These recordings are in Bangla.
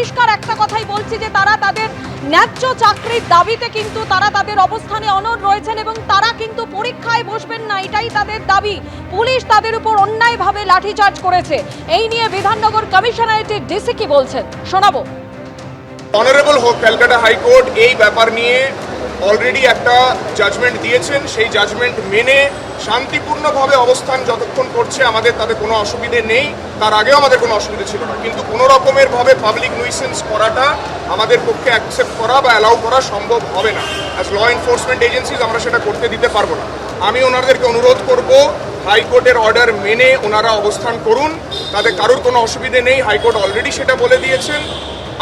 পরিষ্কার একটা কথাই বলছি যে তারা তাদের ন্যায্য চাকরির দাবিতে কিন্তু তারা তাদের অবস্থানে অনড় রয়েছেন এবং তারা কিন্তু পরীক্ষায় বসবেন না, এটাই তাদের দাবি। পুলিশ তাদের উপর অন্যায়ভাবে লাঠিচার্জ করেছে, এই নিয়ে বিধাননগর কমিশনারেটের ডিসি কি বলছেন শোনাবো। অনারেবল ক্যালকাটা হাইকোর্ট এই ব্যাপার নিয়ে অলরেডি একটা জাজমেন্ট দিয়েছেন। সেই জাজমেন্ট মেনে শান্তিপূর্ণভাবে অবস্থান যতক্ষণ করছে আমাদের তাতে কোনো অসুবিধে নেই, তার আগেও আমাদের কোনো অসুবিধা ছিল না। কিন্তু কোনো রকমের ভাবে পাবলিক নুইসেন্স করাটা আমাদের পক্ষে অ্যাকসেপ্ট করা বা অ্যালাউ করা সম্ভব হবে না। অ্যাজ ল এনফোর্সমেন্ট এজেন্সিজ আমরা সেটা করতে দিতে পারবো না। আমি ওনাদেরকে অনুরোধ করব হাইকোর্টের অর্ডার মেনে ওনারা অবস্থান করুন, তাতে কারোর কোনো অসুবিধে নেই। হাইকোর্ট অলরেডি সেটা বলে দিয়েছেন।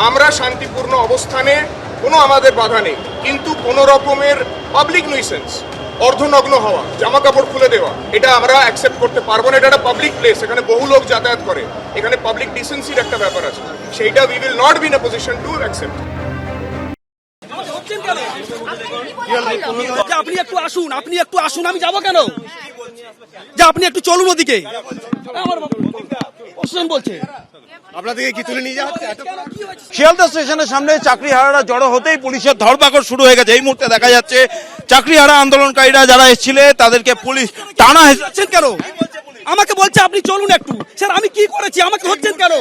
আমরা শান্তিপূর্ণ অবস্থানে, কোনো আমাদের বাধা নেই, কিন্তু কোনো রকমের পাবলিক নুইসেন্স, অর্ধনগ্ন হওয়া, জামা কাপড় খুলে দেওয়া, এটা আমরা অ্যাকসেপ্ট করতে পারবো না। এটা একটা পাবলিক প্লেস, এখানে বহু লোক যাতায়াত করে, এখানে পাবলিক ডিসেন্সির একটা ব্যাপার আছে, সেইটা we will not be in a position to accept. আপনি একটু আসুন, আপনি একটু আসুন, আমি যাবো কেন? যে আপনি একটু চলুন ওদিকে, আমার বলছে আপনাদেরকে কি তুলে নিয়ে যাচ্ছে? শিয়ালদা স্টেশনের সামনে চাকরিহারারা জড়ো হতেই পুলিশের ধরপাকড় শুরু হয়ে গেছে। এই মুহূর্তে দেখা যাচ্ছে চাকরিহারা আন্দোলনকারীরা যারা এসেছিলেন তাদেরকে পুলিশ টানা হেঁচড়াচ্ছেন। কেন আমাকে বলছে আপনি চলুন একটু? স্যার আমি কি করেছি? আমাকে হচ্ছেন কেন?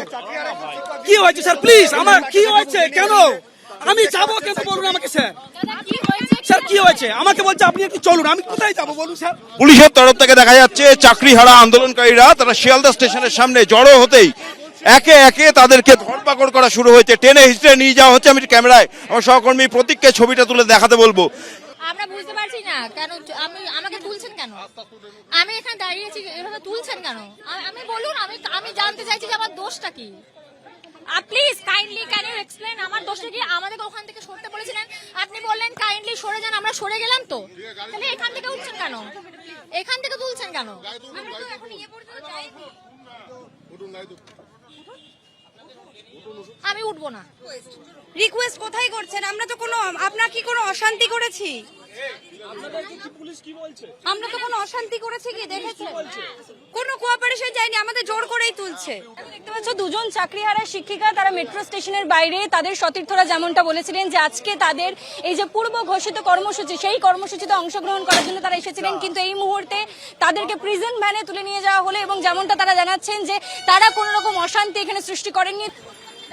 কি হয়েছে স্যার? প্লিজ আমার কি হয়েছে? কেন আমি যাবো? কেন বলুন আমাকে স্যার। স্যার কি হয়েছে? আমাকে বলছে আপনি একটু চলুন, আমি কোথায় যাবো বলুন স্যার? পুলিশের তরফ থেকে দেখা যাচ্ছে চাকরিহারা আন্দোলনকারীরা তারা শিয়ালদা স্টেশনের সামনে জড়ো হতেই একে একে তাদেরকে ধরপাকড় করা শুরু হয়েছে, টেনে হিচড়ে নিয়ে যাওয়া হচ্ছে। আমি ক্যামেরায় আমার সহকর্মী প্রতীককে ছবিটা তুলে দেখাতে বলবো। আমরা বুঝতে পারছি না কেন আমাকে তুলছেন কেন? আমি এখানে দাঁড়িয়েছি, এভাবে তুলছেন কেন? আমি বলুন, আমি জানতে চাইছি যে আমার দোষটা কি। Please kindly can you explain আমার দোষটা কি? আমাদেরকে ওখান থেকে সরতে বলেছিলেন, আপনি বললেন কাইন্ডলি সরে যান, আমরা সরে গেলাম। তো তাহলে এখান থেকে উঠছেন কেন? এখান থেকে তুলছেন কেন? আমরা তো এখন ইয়ে পর্যন্ত যাইনি। আমি উঠবো না। রিকোয়েস্ট কোথায় করছেন? আমরা তো কোনো, আপনার কি কোনো অশান্তি করেছি? আমরা তো কোনো অশান্তি করেছি কি দেখেছেন? কোনো কোঅপারেশন যায়নি, আমাদের জোর করেই তুলছে। দেখতে পাচ্ছ দুজন চাকরিহারা শিক্ষিকা, তারা মেট্রো স্টেশনের বাইরে তাদের সতীর্থরা যেমনটা বলেছিলেন যে আজকে তাদের এই যে পূর্ব ঘোষিত কর্মসূচি, সেই কর্মসূচিতে অংশগ্রহণ করার জন্য তারা এসেছিলেন, কিন্তু এই মুহূর্তে তাদেরকে প্রিজন ভ্যানে তুলে নিয়ে যাওয়া হলো এবং যেমনটা তারা জানাচ্ছেন যে তারা কোনো রকম অশান্তি এখানে সৃষ্টি করেননি।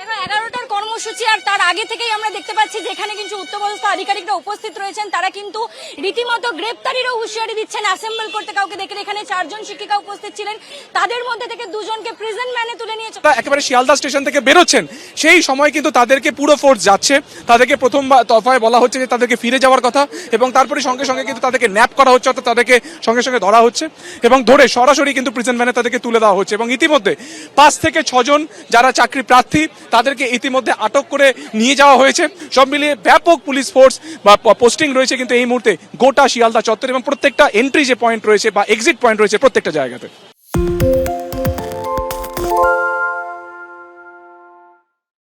দেখো 11টার কর্মসূচি, আর তার আগে থেকেই আমরা দেখতে পাচ্ছি যেখানে কিন্তু উচ্চপদস্থ আধিকারিকরা উপস্থিত রয়েছেন, তারা কিন্তু রীতিমতো গ্রেপ্তারিরও হুঁশিয়ারি দিচ্ছেন অ্যাসেম্বল করতে কাউকে দেখে। এখানে 4 জন শিক্ষিকা উপস্থিত ছিলেন, তাদের মধ্যে থেকে 2 জনকে প্রিজন ভ্যানে তুলে নিয়ে একেবারে শিয়ালদা স্টেশন থেকে বেরোচ্ছেন সেই সময় কিন্তু তাদেরকে পুরো ফোর্স যাচ্ছে। তাদেরকে প্রথম দফায় বলা হচ্ছে যে তাদেরকে ফিরে যাওয়ার কথা এবং তারপরে সঙ্গে সঙ্গে কিন্তু তাদেরকে ন্যাপ করা হচ্ছে, অর্থাৎ তাদেরকে সঙ্গে সঙ্গে ধরা হচ্ছে এবং ধরে সরাসরি কিন্তু প্রিজন ভ্যানে তাদেরকে তুলে দেওয়া হচ্ছে। এবং ইতিমধ্যে 5 থেকে 6 জন যারা চাকরি প্রার্থী তাদেরকে ইতিমধ্যে আটক করে নিয়ে যাওয়া হয়েছে। সব মিলিয়ে ব্যাপক পুলিশ ফোর্স বা পোস্টিং রয়েছে কিন্তু এই মুহূর্তে গোটা শিয়ালদা চত্বর এবং প্রত্যেকটা এন্ট্রি যে পয়েন্ট রয়েছে বা এক্সিট পয়েন্ট রয়েছে প্রত্যেকটা জায়গাতে।